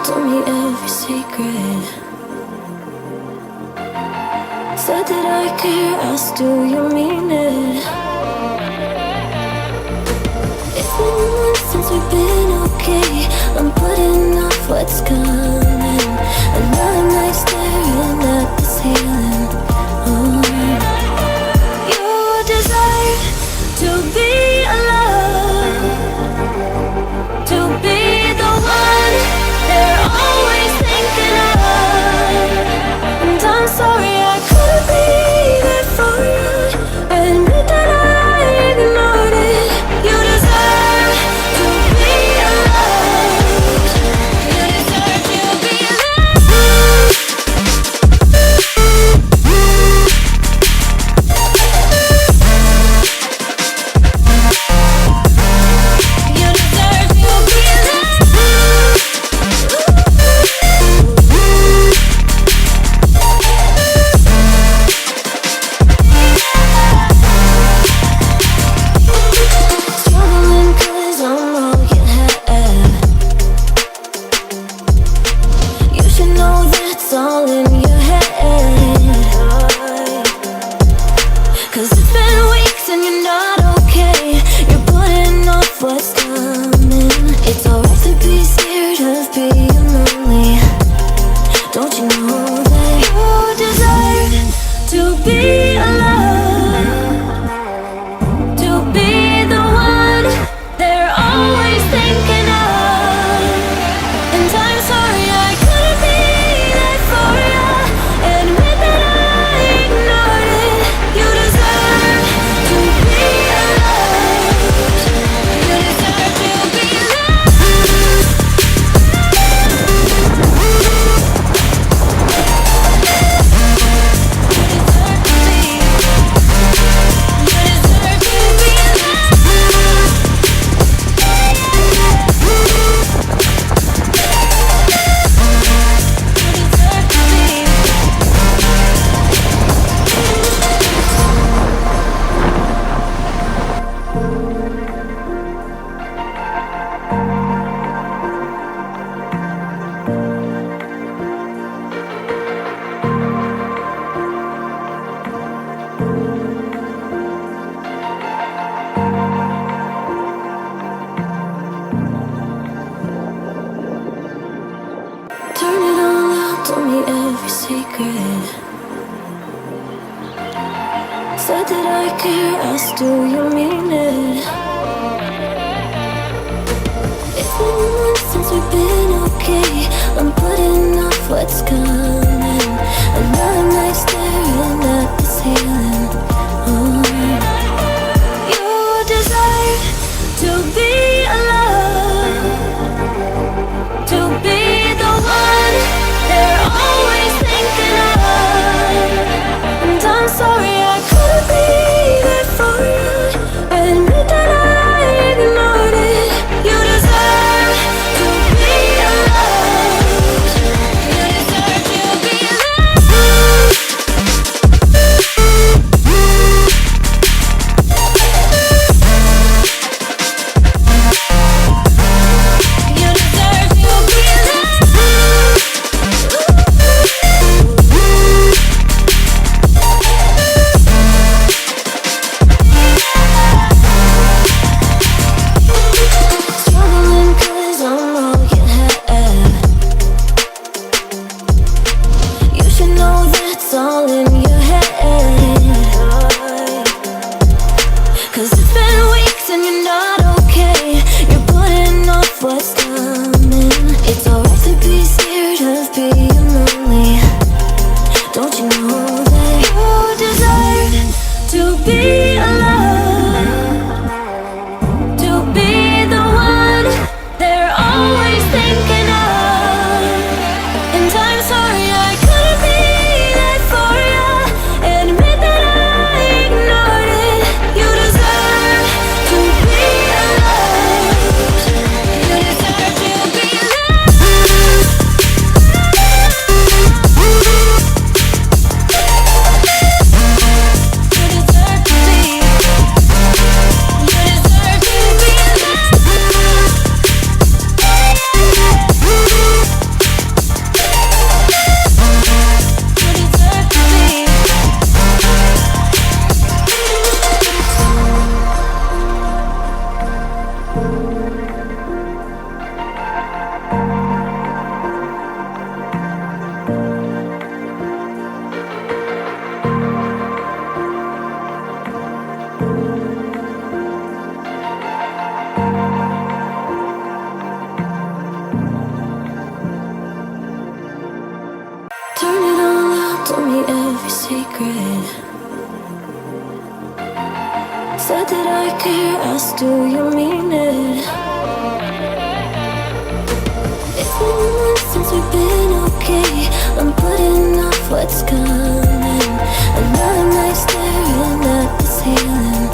told me every secret. Said that I care, asked do you mean it? It's been months since we've been okay. I'm putting off what's coming. Another night staring at the ceiling. Oh. You desire to be alone, to be the one they're always thinking of. And I'm sorry I couldn't be there for you. Admit that I ignored it. You deserve to be loved. You deserve to be loved. You deserve to be loved. Struggling 'cause I'm all you had. You should know that's all in your head. 'Cause it's been weeks and you're not okay. You're putting off what's coming. It's alright to be scared of being lonely. Don't you know that you deserve to be alone, to be the one they're always thinking of? And I'm sorry I couldn't be there for you. Admit that I ignored it. You deserve to be loved. You deserve to be loved. Turn it all out, told me every secret. Said that I care, asked do you mean it? It's been months since we've been okay. I'm putting off what's coming. Another night staring at the ceiling. Oh. You desire to be alone, to be the one they're always thinking of. And I'm sorry I couldn't be there for you. Admit that I regret. Said that I care, asked do you mean it? It's been months since we've been okay. I'm putting off what's coming. Another night staring at the ceiling.